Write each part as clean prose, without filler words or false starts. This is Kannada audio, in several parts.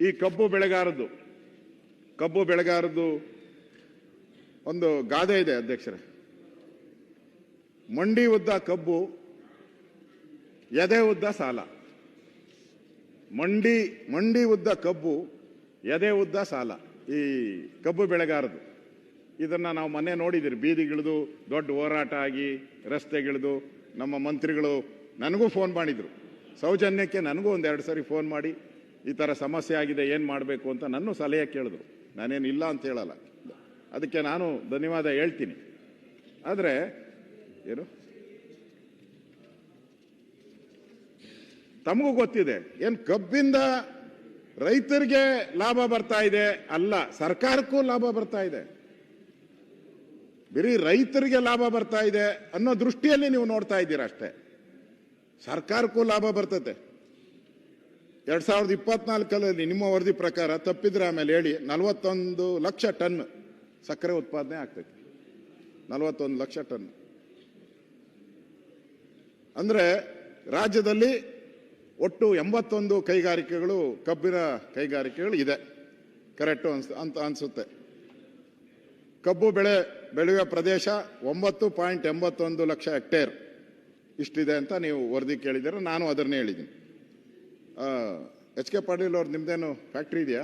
ಈ ಕಬ್ಬು ಬೆಳೆಗಾರದ್ದು ಒಂದು ಗಾದೆ ಇದೆ ಅಧ್ಯಕ್ಷರೇ. ಮಂಡಿ ಉದ್ದ ಕಬ್ಬು, ಎದೆ ಉದ್ದ ಸಾಲ. ಮಂಡಿ ಉದ್ದ ಕಬ್ಬು, ಎದೆ ಉದ್ದ ಸಾಲ. ಈ ಕಬ್ಬು ಬೆಳೆಗಾರದು ಇದನ್ನ ನಾವು ಮೊನ್ನೆ ನೋಡಿದಿರಿ. ಬೀದಿಗಿಳಿದು ದೊಡ್ಡ ಹೋರಾಟ ಆಗಿ ರಸ್ತೆಗಿಳಿದು ನಮ್ಮ ಮಂತ್ರಿಗಳು ನನಗೂ ಫೋನ್ ಮಾಡಿದ್ರು. ಸೌಜನ್ಯಕ್ಕೆ ನನಗೂ ಒಂದೆರಡು ಸರಿ ಫೋನ್ ಮಾಡಿ ಈ ಥರ ಸಮಸ್ಯೆ ಆಗಿದೆ, ಏನು ಮಾಡಬೇಕು ಅಂತ ನನ್ನ ಸಲಹೆ ಕೇಳಿದ್ರು. ನಾನೇನು ಇಲ್ಲ ಅಂತ ಹೇಳಲ್ಲ, ಅದಕ್ಕೆ ನಾನು ಧನ್ಯವಾದ ಹೇಳ್ತೀನಿ. ಆದರೆ ಏನು ತಮಗೂ ಗೊತ್ತಿದೆ, ಏನು ಕಬ್ಬಿಂದ ರೈತರಿಗೆ ಲಾಭ ಬರ್ತಾ ಇದೆ ಅಲ್ಲ, ಸರ್ಕಾರಕ್ಕೂ ಲಾಭ ಬರ್ತಾ ಇದೆ. ಬರೀ ರೈತರಿಗೆ ಲಾಭ ಬರ್ತಾ ಇದೆ ಅನ್ನೋ ದೃಷ್ಟಿಯಲ್ಲಿ ನೀವು ನೋಡ್ತಾ ಇದ್ದೀರಾ ಅಷ್ಟೇ. ಸರ್ಕಾರಕ್ಕೂ ಲಾಭ ಬರ್ತದೆ. 2024 ನಿಮ್ಮ ವರದಿ ಪ್ರಕಾರ, ತಪ್ಪಿದ್ರೆ ಆಮೇಲೆ ಹೇಳಿ, 41 ಲಕ್ಷ ಟನ್ ಸಕ್ಕರೆ ಉತ್ಪಾದನೆ ಆಗ್ತೈತೆ. 41 ಲಕ್ಷ ಟನ್ ಅಂದ್ರೆ ರಾಜ್ಯದಲ್ಲಿ ಒಟ್ಟು 81 ಕೈಗಾರಿಕೆಗಳು, ಕಬ್ಬಿನ ಕೈಗಾರಿಕೆಗಳು ಇದೆ. ಕರೆಕ್ಟು ಅಂತ ಅನ್ಸುತ್ತೆ. ಕಬ್ಬು ಬೆಳೆಯುವ ಪ್ರದೇಶ 9.81 ಲಕ್ಷ ಹೆಕ್ಟೇರ್ ಇಷ್ಟಿದೆ ಅಂತ ನೀವು ವರದಿ ಕೇಳಿದ್ದೀರ. ನಾನು ಅದನ್ನೇ ಹೇಳಿದ್ದೀನಿ. HK ಪಾಟೀಲ್ ಅವ್ರು ನಿಮ್ದೇನು ಫ್ಯಾಕ್ಟ್ರಿ ಇದೆಯಾ?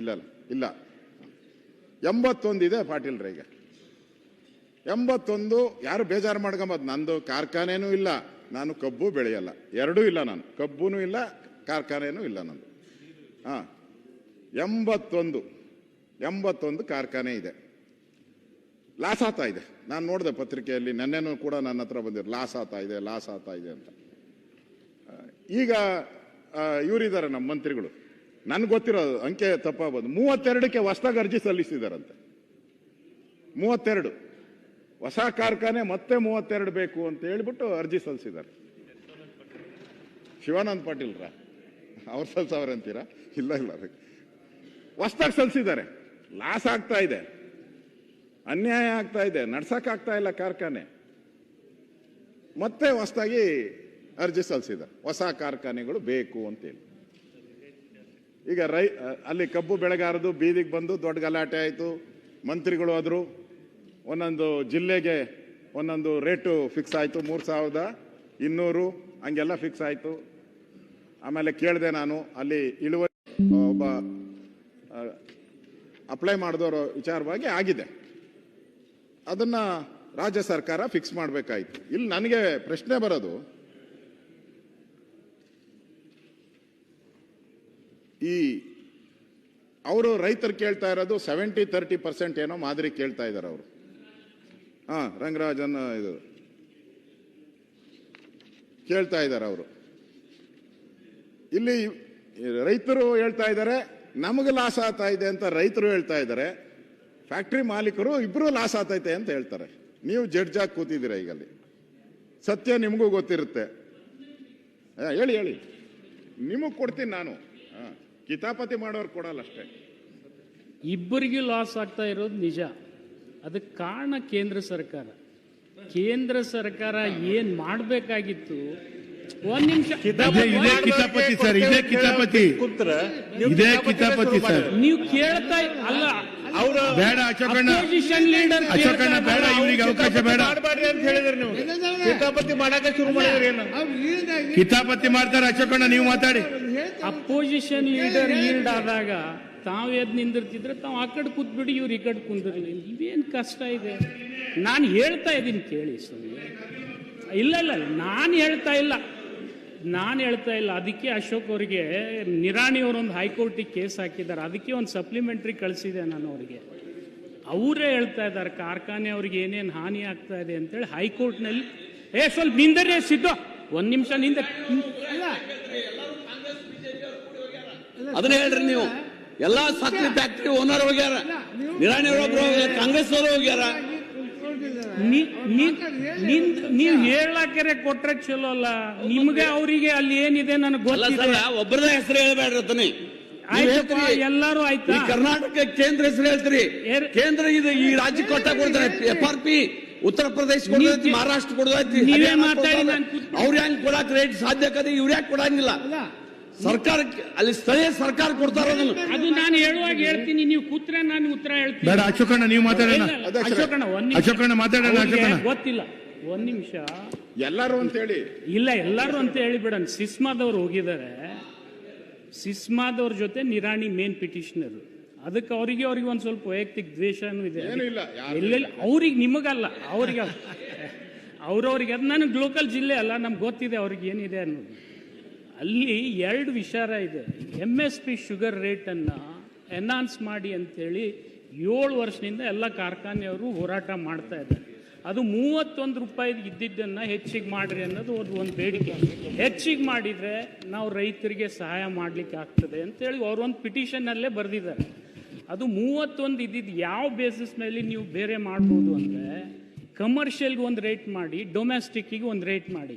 ಇಲ್ಲ. 81 ಇದೆ ಪಾಟೀಲ್ರಿಗೆ. 81. ಯಾರು ಬೇಜಾರು ಮಾಡ್ಕೊಂಬದು, ನಂದು ಕಾರ್ಖಾನೆನೂ ಇಲ್ಲ, ನಾನು ಕಬ್ಬು ಬೆಳೆಯಲ್ಲ, ಎರಡೂ ಇಲ್ಲ. ನಾನು ಕಬ್ಬುನೂ ಇಲ್ಲ, ಕಾರ್ಖಾನೆನೂ ಇಲ್ಲ ನಂದು. 81 ಕಾರ್ಖಾನೆ ಇದೆ. ಲಾಸ್ ಆಗ್ತಾ ಇದೆ. ನಾನು ನೋಡಿದೆ ಪತ್ರಿಕೆಯಲ್ಲಿ, ನೆನ್ನೆನೂ ಕೂಡ ನನ್ನ ಹತ್ರ ಬಂದಿರು, ಲಾಸ್ ಆಗ್ತಾ ಇದೆ ಅಂತ. ಈಗ ಇವರಿದ್ದಾರೆ ನಮ್ಮ ಮಂತ್ರಿಗಳು, ನನ್ಗೆ ಗೊತ್ತಿರೋದು ಅಂಕೆ ತಪ್ಪಾಗ್ಬೋದು, 32ಕ್ಕೆ ಹೊಸದಾಗಿ ಅರ್ಜಿ ಸಲ್ಲಿಸಿದಾರಂತೆ. 32 ಹೊಸ ಕಾರ್ಖಾನೆ ಮತ್ತೆ 32 ಬೇಕು ಅಂತ ಹೇಳ್ಬಿಟ್ಟು ಅರ್ಜಿ ಸಲ್ಲಿಸಿದ್ದಾರೆ. ಶಿವಾನಂದ ಪಾಟೀಲ್ರ ಅವ್ರು ಸಲ್ಸವ್ರೆ ಅಂತೀರಾ? ಇಲ್ಲ, ಹೊಸದಾಗಿ ಸಲ್ಲಿಸಿದ್ದಾರೆ. ಲಾಸ್ ಆಗ್ತಾ ಇದೆ, ಅನ್ಯಾಯ ಆಗ್ತಾ ಇದೆ, ನಡ್ಸಕ್ಕಾಗ್ತಾ ಇಲ್ಲ ಕಾರ್ಖಾನೆ. ಮತ್ತೆ ಹೊಸದಾಗಿ ಅರ್ಜಿ ಸಲ್ಲಿಸಿದ್ದಾರೆ, ಹೊಸ ಕಾರ್ಖಾನೆಗಳು ಬೇಕು ಅಂತೇಳಿ. ಈಗ ಅಲ್ಲಿ ಕಬ್ಬು ಬೆಳೆಗಾರದು ಬೀದಿಗೆ ಬಂದು ದೊಡ್ಡ ಗಲಾಟೆ ಆಯಿತು. ಮಂತ್ರಿಗಳು ಆದರು, ಒಂದೊಂದು ಜಿಲ್ಲೆಗೆ ಒಂದೊಂದು ರೇಟು ಫಿಕ್ಸ್ ಆಯಿತು. 3200 ಹಂಗೆಲ್ಲ ಫಿಕ್ಸ್ ಆಯಿತು. ಆಮೇಲೆ ಕೇಳಿದೆ ನಾನು, ಅಲ್ಲಿ ಇಳುವರಿ ಒಬ್ಬ ಅಪ್ಲೈ ಮಾಡಿದವರ ವಿಚಾರವಾಗಿ ಆಗಿದೆ, ಅದನ್ನ ರಾಜ್ಯ ಸರ್ಕಾರ ಫಿಕ್ಸ್ ಮಾಡಬೇಕಾಯಿತು. ಇಲ್ಲಿ ನನಗೆ ಪ್ರಶ್ನೆ ಬರೋದು, ಈ ಅವರು ರೈತರು ಕೇಳ್ತಾ ಇರೋದು 70-30% ಏನೋ ಮಾದರಿ ಕೇಳ್ತಾ ಇದ್ದಾರೆ ಅವರು. ರಂಗರಾಜನ್ ಇದು ಕೇಳ್ತಾ ಇದ್ದಾರೆ ಅವರು. ಇಲ್ಲಿ ರೈತರು ಹೇಳ್ತಾ ಇದ್ದಾರೆ ನಮಗೆ ಲಾಸ್ ಆಗ್ತಾ ಇದೆ ಅಂತ ರೈತರು ಹೇಳ್ತಾ ಇದ್ದಾರೆ. ಫ್ಯಾಕ್ಟ್ರಿ ಮಾಲೀಕರು ಇಬ್ರು ಲಾಸ್ ಆಗ್ತೈತೆ ಅಂತ ಹೇಳ್ತಾರೆ. ನೀವು ಜಡ್ಜ್ ಆಗಿ ಕೂತಿದ್ದೀರಾ. ಈಗಲ್ಲಿ ಸತ್ಯ ನಿಮಗೂ ಗೊತ್ತಿರುತ್ತೆ. ಹೇಳಿ, ನಿಮಗೆ ಕೊಡ್ತೀನಿ ನಾನು. ಕಿತಾಪತಿ ಮಾಡೋರು ಕೊಡಲ್ಲ ಅಷ್ಟೇ. ಇಬ್ಬರಿಗೂ ಲಾಸ್ ಆಗ್ತಾ ಇರೋದು ನಿಜ. ಅದಕ್ಕೆ ಕಾರಣ ಕೇಂದ್ರ ಸರ್ಕಾರ ಏನ್ ಮಾಡಬೇಕಾಗಿತ್ತು? ಒಂದ್ ನಿಮಿಷ, ನೀವು ಕೇಳ್ತಾ ಅಲ್ಲ, ಬೇಡ ಅಪೋಸಿಷನ್ ಲೀಡರ್ ಬೇಡ, ಇವರಿಗೆ ಅವಕಾಶ ಬೇಡ ಅಂತ ಹೇಳಿದ್ರೆ ನೀವು ಕಿತಾಪತಿ ಮಾಡಕ್ಕೆ ಶುರು ಮಾಡಿದ್ರೆ ಕಿತಾಪತಿ ಮಾಡ್ತಾರೆ. ಅಶೋಕಣ್ಣ ನೀವು ಮಾತಾಡಿ. ಅಪೋಸಿಷನ್ ಲೀಡರ್ ಈಲ್ಡ್ ಆದಾಗ ತಾವು ಎದ್ ನಿಂದಿರ್ತಿದ್ರೆ ತಾವು ಆ ಕಡೆ ಕೂತ್ಬಿಡಿ, ಇವ್ರು ಈ ಕಡೆ ಕುಂದಿರ್ಲಿ. ಇವೇನು ಕಷ್ಟ ಇದೆ? ನಾನು ಹೇಳ್ತಾ ಇದ್ದೀನಿ ಕೇಳಿ ಸ್ವಾಮಿ. ಇಲ್ಲ, ನಾನು ಹೇಳ್ತಾ ಇಲ್ಲ. ಅದಕ್ಕೆ ಅಶೋಕ್ ಅವರಿಗೆ ನಿರಾಣಿ ಅವರೊಂದು ಹೈಕೋರ್ಟಿಗೆ ಕೇಸ್ ಹಾಕಿದ್ದಾರೆ. ಅದಕ್ಕೆ ಒಂದು ಸಪ್ಲಿಮೆಂಟ್ರಿ ಕಳಿಸಿದೆ ನಾನು ಅವರಿಗೆ. ಅವರೇ ಹೇಳ್ತಾ ಇದ್ದಾರೆ ಕಾರ್ಖಾನೆ ಅವ್ರಿಗೆ ಏನೇನು ಹಾನಿ ಆಗ್ತಾ ಇದೆ ಅಂತೇಳಿ ಹೈಕೋರ್ಟ್ನಲ್ಲಿ. ಸ್ವಲ್ಪ ನಿಂದರೆ ಸಿದ್ದು, ಒಂದ್ ನಿಮಿಷ ನಿಂದ. ಅದನ್ನ ಹೇಳ್ರಿ ನೀವು. ಎಲ್ಲಾ ಸಕ್ರಿ ಫ್ಯಾಕ್ಟ್ರಿ ಓನರ್ ಹೋಗ್ಯಾರ, ನಿರಾಣಿ ಅವರೊಬ್ರು ಕಾಂಗ್ರೆಸ್ ಅವರು ಹೋಗ್ಯಾರ. ನೀವು ಹೇಳಕ್ಕೆ ಕೊಟ್ರೆ ಚಲೋ ಅಲ್ಲ. ನಿಮ್ಗೆ ಅವರಿಗೆ ಅಲ್ಲಿ ಏನಿದೆ ನನಗೆ ಗೊತ್ತಿಲ್ಲ. ಒಬ್ಬರದ ಹೆಸರು ಹೇಳ್ಬೇಡ್ರಿ. ಎಲ್ಲರೂ ಆಯ್ತಾ? ಕರ್ನಾಟಕ ಕೇಂದ್ರ ಹೆಸರು ಹೇಳ್ತೀರಿ. ಕೇಂದ್ರ ಇದು ಈ ರಾಜ್ಯ ಕೊಟ್ಟ ಕೊಡ್ತಾರೆ. FRP ಉತ್ತರ ಪ್ರದೇಶ ಕೊಡೋದೈತಿ, ಮಹಾರಾಷ್ಟ್ರ ಕೊಡೋದೈತಿ. ಅವ್ರು ಹೆಂಗ್ ಕೊಡಕ್ ರೇಟ್ ಸಾಧ್ಯ ಕದೆ, ಇವ್ರು ಯಾಕೆ ಕೊಡಂಗಿಲ್ಲ? ಸರ್ಕಾರಕ್ಕೆ ಅಲ್ಲಿ ಸ್ಥಳೀಯ ಸರ್ಕಾರ ಕೊಡ್ತಾರ ಅದನ್ನು. ಅದು ನಾನು ಹೇಳುವಾಗ ಹೇಳ್ತೀನಿ, ನೀವು ಕೂತ್ರೆ ನಾನು ಉತ್ತರ ಹೇಳ್ತೀನಿ. ಬೇಡ ಅಶೋಕಣ್ಣ ನೀವು ಮಾತಾಡೋಣ. ಅಶೋಕಣ್ಣ ಅಶೋಕಣ್ಣ ಮಾತಾಡೋಣ. ಅಶೋಕಣ್ಣ ಗೊತ್ತಿಲ್ಲ, ಒಂದ್ ನಿಮಿಷ. ಎಲ್ಲರೂ ಅಂತ ಹೇಳಿ ಇಲ್ಲ, ಎಲ್ಲರೂ ಅಂತ ಹೇಳಿ ಬಿಡೋಣ. ಸಿಸ್ಮಾದವ್ರು ಹೋಗಿದ್ದಾರೆ, ಸಿಸ್ಮಾದವ್ರ ಜೊತೆ ನಿರಾಣಿ ಮೇನ್ ಪಿಟಿಷನರ್. ಅದಕ್ಕೆ ಅವ್ರಿಗೆ ಒಂದ್ ಸ್ವಲ್ಪ ವೈಯಕ್ತಿಕ ದ್ವೇಷನೂ ಇದೆ. ಏನೂ ಇಲ್ಲ, ಇಲ್ಲ ಅವ್ರಿಗೆ, ನಿಮಗಲ್ಲ, ಅವ್ರಿಗೆ ಅವ್ರವ್ರಿಗೆ. ಅದು ನನಗೆ ಲೋಕಲ್ ಜಿಲ್ಲೆ ಅಲ್ಲ, ನಮ್ಗೆ ಗೊತ್ತಿದೆ ಅವ್ರಿಗೆ ಏನಿದೆ ಅನ್ನೋದು. ಅಲ್ಲಿ 2 ವಿಚಾರ ಇದೆ. MSP ಶುಗರ್ ರೇಟನ್ನು ಎನ್ಹಾನ್ಸ್ ಮಾಡಿ ಅಂತೇಳಿ 7 ವರ್ಷದಿಂದ ಎಲ್ಲ ಕಾರ್ಖಾನೆಯವರು ಹೋರಾಟ ಮಾಡ್ತಾ ಇದ್ದಾರೆ. ಅದು 31 ರೂಪಾಯಿ ಇದ್ದಿದ್ದನ್ನು ಹೆಚ್ಚಿಗೆ ಮಾಡಿರಿ ಅನ್ನೋದು ಒಂದು ಬೇಡಿಕೆ. ಹೆಚ್ಚಿಗೆ ಮಾಡಿದರೆ ನಾವು ರೈತರಿಗೆ ಸಹಾಯ ಮಾಡಲಿಕ್ಕೆ ಆಗ್ತದೆ ಅಂತೇಳಿ ಅವರೊಂದು ಪಿಟಿಷನ್ನಲ್ಲೇ ಬರೆದಿದ್ದಾರೆ. ಅದು 31 ಇದ್ದಿದ್ದು ಯಾವ ಬೇಸಿಸ್ ಮೇಲೆ ನೀವು ಬೇರೆ ಮಾಡ್ಬೋದು ಅಂದರೆ, ಕಮರ್ಷಿಯಲ್ಗೆ ಒಂದು ರೇಟ್ ಮಾಡಿ, ಡೊಮೆಸ್ಟಿಕ್ಕಿಗೆ ಒಂದು ರೇಟ್ ಮಾಡಿ.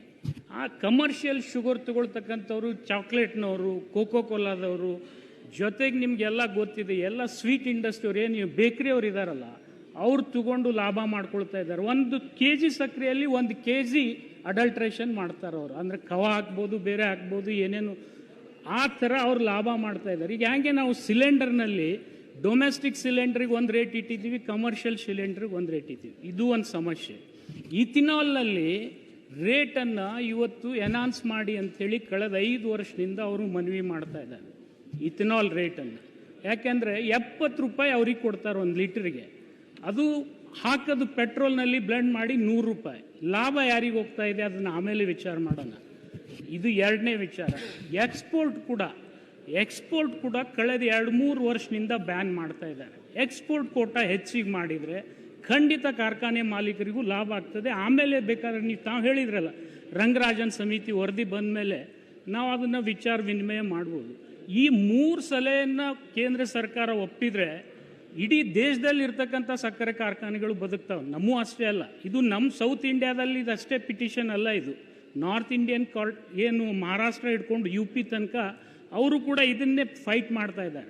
ಆ ಕಮರ್ಷಿಯಲ್ ಶುಗರ್ ತಗೊಳ್ತಕ್ಕಂಥವ್ರು, ಚಾಕ್ಲೇಟ್ನವರು, ಕೋಕೋ ಕೋಲಾದವರು, ಜೊತೆಗೆ ನಿಮಗೆಲ್ಲ ಗೊತ್ತಿದೆ ಎಲ್ಲ ಸ್ವೀಟ್ ಇಂಡಸ್ಟ್ರಿಯವ್ರು, ಏನು ಬೇಕ್ರಿಯವ್ರು ಇದ್ದಾರಲ್ಲ, ಅವ್ರು ತಗೊಂಡು ಲಾಭ ಮಾಡ್ಕೊಳ್ತಾ ಇದ್ದಾರೆ. 1 kg ಸಕ್ಕರೆಯಲ್ಲಿ 1 kg ಅಡಲ್ಟ್ರೇಷನ್ ಮಾಡ್ತಾರೆ ಅವರು. ಅಂದರೆ ಕವ ಹಾಕ್ಬೋದು, ಬೇರೆ ಹಾಕ್ಬೋದು, ಏನೇನು ಆ ಥರ ಅವ್ರು ಲಾಭ ಮಾಡ್ತಾ ಇದ್ದಾರೆ. ಈಗ ಹ್ಯಾಂಗೆ ನಾವು ಸಿಲಿಂಡರ್ನಲ್ಲಿ ಡೊಮೆಸ್ಟಿಕ್ ಸಿಲಿಂಡ್ರಿಗೆ ಒಂದು ರೇಟ್ ಇಟ್ಟಿದ್ದೀವಿ, ಕಮರ್ಷಿಯಲ್ ಸಿಲಿಂಡ್ರಿಗೆ ಒಂದು ರೇಟ್ ಇಟ್ಟಿದ್ದೀವಿ. ಇದು ಒಂದು ಸಮಸ್ಯೆ. ಇಥಿನಾಲ್ನಲ್ಲಿ ರೇಟನ್ನು ಇವತ್ತು ಎನ್ಹಾನ್ಸ್ ಮಾಡಿ ಅಂಥೇಳಿ ಕಳೆದ 5 ವರ್ಷದಿಂದ ಅವರು ಮನವಿ ಮಾಡ್ತಾ ಇದ್ದಾರೆ, ಇಥಿನಾಲ್ ರೇಟನ್ನು. ಯಾಕೆಂದರೆ 70 ರೂಪಾಯಿ ಅವ್ರಿಗೆ ಕೊಡ್ತಾರೆ 1 ಲೀಟ್ರಿಗೆ. ಅದು ಹಾಕೋದು ಪೆಟ್ರೋಲ್ನಲ್ಲಿ ಬ್ಲೆಂಡ್ ಮಾಡಿ 100 ರೂಪಾಯಿ. ಲಾಭ ಯಾರಿಗೆ ಹೋಗ್ತಾ ಇದೆ ಅದನ್ನು ಆಮೇಲೆ ವಿಚಾರ ಮಾಡೋಣ. ಇದು 2ನೇ ವಿಚಾರ. ಎಕ್ಸ್ಪೋರ್ಟ್ ಕೂಡ ಕಳೆದ 2-3 ವರ್ಷದಿಂದ ಬ್ಯಾನ್ ಮಾಡ್ತಾ ಇದ್ದಾರೆ. ಎಕ್ಸ್ಪೋರ್ಟ್ ಕೋಟಾ ಹೆಚ್ಚಿಗೆ ಮಾಡಿದರೆ ಖಂಡಿತ ಕಾರ್ಖಾನೆ ಮಾಲೀಕರಿಗೂ ಲಾಭ ಆಗ್ತದೆ. ಆಮೇಲೆ ಬೇಕಾದ್ರೆ ನೀವು ತಾವು ಹೇಳಿದ್ರಲ್ಲ, ರಂಗರಾಜನ್ ಸಮಿತಿ ವರದಿ ಬಂದ ಮೇಲೆ ನಾವು ಅದನ್ನು ವಿಚಾರ ವಿನಿಮಯ ಮಾಡ್ಬೋದು. ಈ 3 ಸಲಹೆಯನ್ನು ಕೇಂದ್ರ ಸರ್ಕಾರ ಒಪ್ಪಿದರೆ ಇಡೀ ದೇಶದಲ್ಲಿ ಇರ್ತಕ್ಕಂಥ ಸಕ್ಕರೆ ಕಾರ್ಖಾನೆಗಳು ಬದುಕ್ತಾವೆ. ನಮ್ಮೂ ಅಷ್ಟೇ ಅಲ್ಲ, ಇದು ನಮ್ಮ ಸೌತ್ ಇಂಡಿಯಾದಲ್ಲಿ ಇದಷ್ಟೇ ಪಿಟಿಷನ್ ಅಲ್ಲ. ಇದು ನಾರ್ತ್ ಇಂಡಿಯನ್ ಕಾರ್ಟ್ ಏನು ಮಹಾರಾಷ್ಟ್ರ ಹಿಡ್ಕೊಂಡು UP ತನಕ ಅವರು ಕೂಡ ಇದನ್ನೇ ಫೈಟ್ ಮಾಡ್ತಾ ಇದ್ದಾರೆ.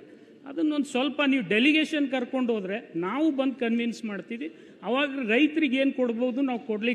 ಅದನ್ನೊಂದು ಸ್ವಲ್ಪ ನೀವು ಡೆಲಿಗೇಷನ್ ಕರ್ಕೊಂಡು ಹೋದರೆ ನಾವು ಬಂದು ಕನ್ವಿನ್ಸ್ ಮಾಡ್ತೀವಿ. ಅವಾಗ ರೈತರಿಗೆ ಏನು ಕೊಡ್ಬೋದು ನಾವು ಕೊಡ್ಲಿಕ್ಕೆ